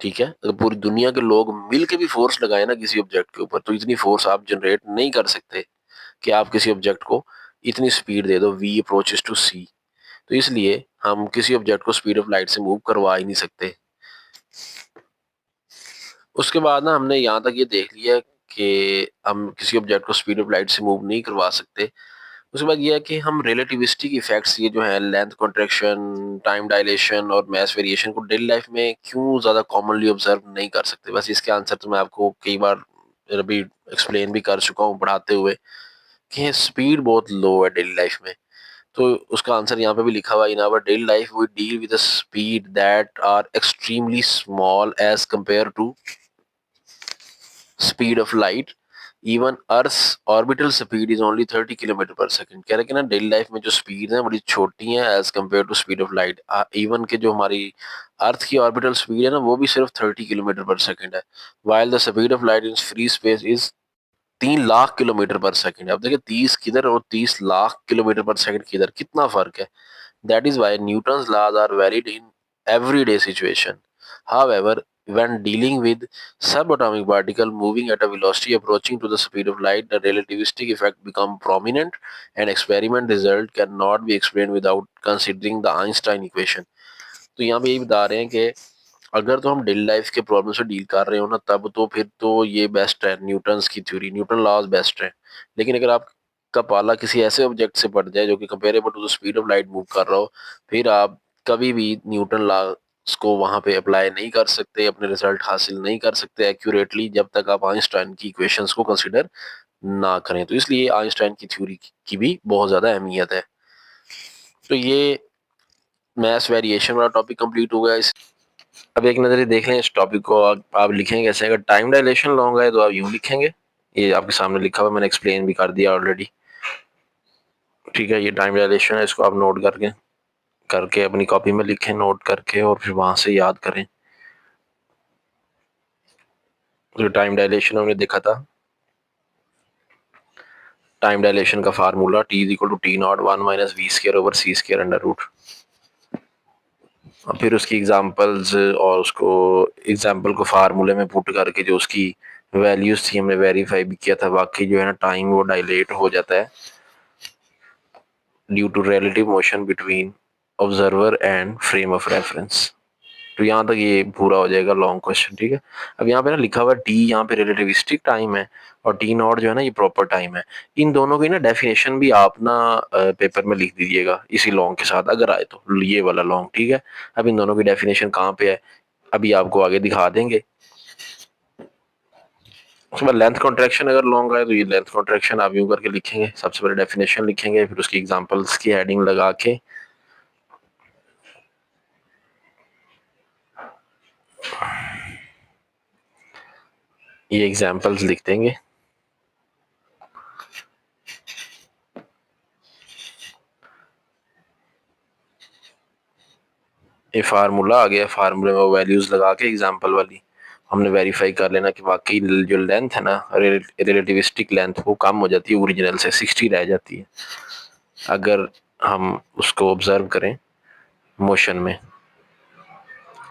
ठीक है। अगर पूरी दुनिया के लोग मिल के भी फोर्स लगाए ना किसी ऑब्जेक्ट के ऊपर तो इतनी फोर्स आप जनरेट नहीं कर सकते कि आप किसी ऑब्जेक्ट को इतनी स्पीड दे दो v अप्रोचेस टू c। तो इसलिए हम किसी ऑब्जेक्ट को स्पीड ऑफ लाइट से मूव करवा ही नहीं सकते। उसके बाद ना हमने यहाँ तक ये देख लिया कि हम किसी ऑब्जेक्ट को स्पीड ऑफ लाइट से मूव नहीं करवा सकते। उसके बाद ये है कि हम रिलेटिविस्टिक इफेक्ट्स ये जो है लेंथ कॉन्ट्रैक्शन, टाइम डायलेशन और मैस वेरिएशन को डेली लाइफ में क्यों ज़्यादा कॉमनली ऑब्जर्व नहीं कर सकते। बस इसके आंसर तो मैं आपको कई बार अभी एक्सप्लेन भी कर चुका हूँ पढ़ाते हुए कि स्पीड बहुत लो है डेली लाइफ में। तो उसका आंसर यहाँ पे भी लिखा हुआ है, in our daily life we deal with a speed that are extremely small as compare to speed of light. Even earth orbital speed is only 30 km/s। कह रहे कि ना डेली लाइफ में जो स्पीड है बड़ी छोटी है as compare to speed of light. Even के जो हमारी अर्थ की ऑर्बिटल स्पीड है ना वो भी सिर्फ 30 km/s है, while the speed of light in free space is 3 lakh kilometre पर सेकंड। अब देखिए 30 किधर और 30 लाख किलोमीटर पर सेकंड किधर, कितना फर्क है। That is why Newton's laws are valid in everyday situation. However, when dealing with subatomic particle moving at a velocity approaching to the speed of light, the relativistic effect become prominent and experiment result cannot be explained without considering the Einstein equation. तो यहाँ पे यही बता रहे हैं कि अगर तो हम डेली लाइफ के प्रॉब्लम से डील कर रहे हो ना, तब तो फिर तो ये बेस्ट है, न्यूटन्स की थ्योरी, न्यूटन लॉज बेस्ट है। लेकिन अगर आपका पाला किसी ऐसे ऑब्जेक्ट से पड़ जाए जो कि comparable to the speed of light move कर रहा हो, फिर आप कभी भी न्यूटन लॉज को वहां पे अप्लाई नहीं कर सकते, अपने रिजल्ट हासिल नहीं कर सकते एक्यूरेटली, जब तक आप आइंस्टाइन की इक्वेशंस को कंसिडर ना करें। तो इसलिए आइंस्टाइन की थ्योरी की भी बहुत ज्यादा अहमियत है। तो ये मैथ्स वेरिएशन वाला टॉपिक कंप्लीट हो गया। अब एक नज़र देख लें इस टॉपिक को, आप लिखेंगे कैसे। अगर टाइम डायलेशन लॉन्ग है तो आप यूं लिखेंगे, ये आपके सामने लिखा हुआ, मैंने एक्सप्लेन भी कर दिया ऑलरेडी। ठीक है, ये टाइम डायलेशन है, इसको आप नोट करके करके अपनी कॉपी में लिखें, नोट करके, और फिर वहां से याद करें। जो टाइम डायलेशन हमने देखा था, टाइम डायलेशन का formula T is equal to T naught 1 - v² / c² under root. और फिर उसकी एग्जांपल्स, और उसको एग्जांपल को फार्मूले में पुट करके जो उसकी वैल्यूज थी हमने वेरीफाई भी किया था, वाकई जो है ना टाइम वो डायलेट हो जाता है due to relative motion between observer and frame of reference. तो यहाँ तक ये पूरा हो जाएगा लॉन्ग क्वेश्चन। ठीक है, अब यहाँ पे ना लिखा हुआ टी, यहाँ पे रिलेटिविस्टिक टाइम है, और टी नॉट जो है ना ये प्रॉपर टाइम है। इन दोनों की ना डेफिनेशन भी आप ना पेपर में लिख दीजिएगा इसी लॉन्ग के साथ, अगर आए तो ये वाला लॉन्ग। ठीक है, अब इन दोनों की डेफिनेशन कहाँ पे है अभी आपको आगे दिखा देंगे। उसके बाद लेंथ कॉन्ट्रैक्शन अगर लॉन्ग आए तो ये लेंथ कॉन्ट्रैक्शन आप यूं करके लिखेंगे, सबसे पहले डेफिनेशन लिखेंगे, फिर उसकी एग्जांपल्स की हेडिंग लगा के ये एग्जांपल्स लिख देंगे। ये फार्मूला आ गया, फार्मूले में वैल्यूज लगा के एग्जांपल वाली हमने वेरीफाई कर लेना कि वाकई जो लेंथ है ना, रिलेटिविस्टिक लेंथ, वो कम हो जाती है ओरिजिनल से, 60 रह जाती है अगर हम उसको ऑब्जर्व करें मोशन में।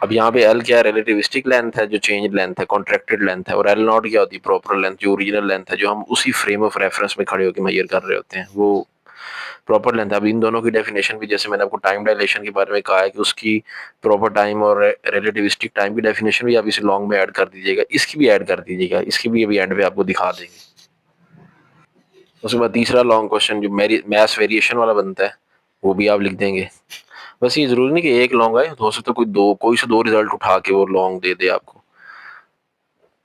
अब यहाँ पे एल क्या है, रिलेटिविस्टिक लेंथ है, जो चेंज लेंथ है, कॉन्ट्रैक्टेड लेंथ है। और एल नॉट क्या होती है, प्रॉपर लेंथ, जो ओरिजिनल लेंथ है, जो हम उसी फ्रेम ऑफ रेफरेंस में खड़े होकर मेजर कर रहे होते हैं, वो प्रॉपर लेंथ है। अब इन दोनों की डेफिनेशन भी, जैसे मैंने आपको टाइम डायलेशन के बारे में कहा है कि उसकी प्रॉपर टाइम और रिलेटिविस्टिक टाइम की डेफिनेशन भी आप इसे लॉन्ग में ऐड कर दीजिएगा, इसकी भी ऐड कर दीजिएगा, इसकी भी अभी एंड पे आपको दिखा देंगे। उसके बाद तीसरा लॉन्ग क्वेश्चन जो मैथ्स वेरिएशन वाला बनता है, वो भी आप लिख देंगे। बस ये जरूरी नहीं कि एक लॉन्ग आए, हो सकता है कोई से दो रिजल्ट उठा के वो लॉन्ग दे दे आपको।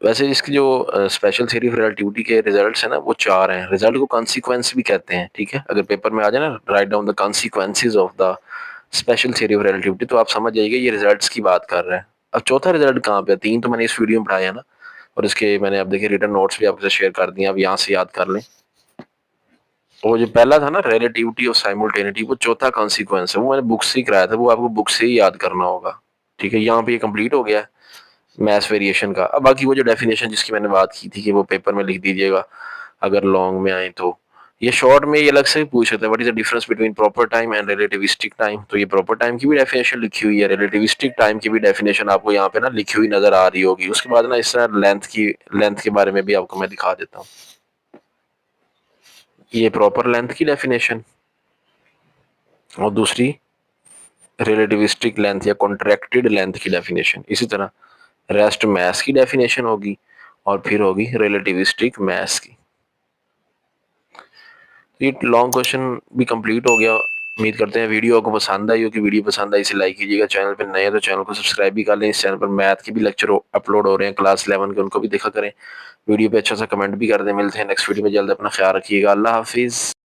वैसे इसकी जो स्पेशल थ्योरी ऑफ रिलेटिविटी के रिजल्ट्स हैं ना, वो चार हैं। रिजल्ट को कॉन्सिक्वेंस भी कहते हैं। ठीक है, अगर पेपर में आ जाए ना, write down the consequences of the special theory of relativity, तो आप समझ जाइए ये रिजल्ट्स की बात कर रहे हैं। अब चौथा रिजल्ट कहाँ पे है, तीन तो मैंने इस वीडियो में पढ़ाया ना, और इसके मैंने अब देखिए रिटर्न नोट्स भी आपसे शेयर कर दिए, अब यहाँ से याद कर लें। वो जो पहला था ना, रिलेटिविटी और साइमल्टेनिटी, वो चौथा कॉन्सिक्वेंस है, वो मैंने बुक से ही कराया था, वो आपको बुक से ही याद करना होगा। ठीक है, यहाँ पे ये कंप्लीट हो गया है मैथ्स वेरिएशन का। अब बाकी वो जो डेफिनेशन जिसकी मैंने बात की थी कि वो पेपर में लिख दीजिएगा अगर लॉन्ग में आए तो। ये शॉर्ट में ये अलग से भी पूछ सकते हैं, what is the difference between proper time and relativistic time. तो ये प्रॉपर टाइम की भी डेफिनेशन लिखी हुई है, रिलेटिविस्टिक टाइम की भी डेफिनेशन आपको यहाँ पे ना लिखी हुई नजर आ रही होगी। उसके बाद ना इस तरह लेंथ के बारे में भी आपको मैं दिखा देता हूँ। ये प्रॉपर लेंथ की डेफिनेशन, और दूसरी रिलेटिविस्टिक लेंथ या कॉन्ट्रैक्टेड लेंथ की डेफिनेशन। इसी तरह रेस्ट मास की डेफिनेशन होगी, और फिर होगी रिलेटिविस्टिक मास की। ये लॉन्ग क्वेश्चन भी कंप्लीट हो गया। उम्मीद करते हैं वीडियो आपको पसंद आई होगी। वीडियो पसंद आई इसे लाइक कीजिएगा, चैनल पर नए हैं तो चैनल को सब्सक्राइब भी कर लें। इस चैनल पर मैथ के भी लेक्चर अपलोड हो रहे हैं क्लास 11 के, उनको भी देखा करें। वीडियो पे अच्छा सा कमेंट भी कर दें। मिलते हैं नेक्स्ट वीडियो में जल्द, अपना ख्याल रखिएगा, अल्लाह हाफिज़।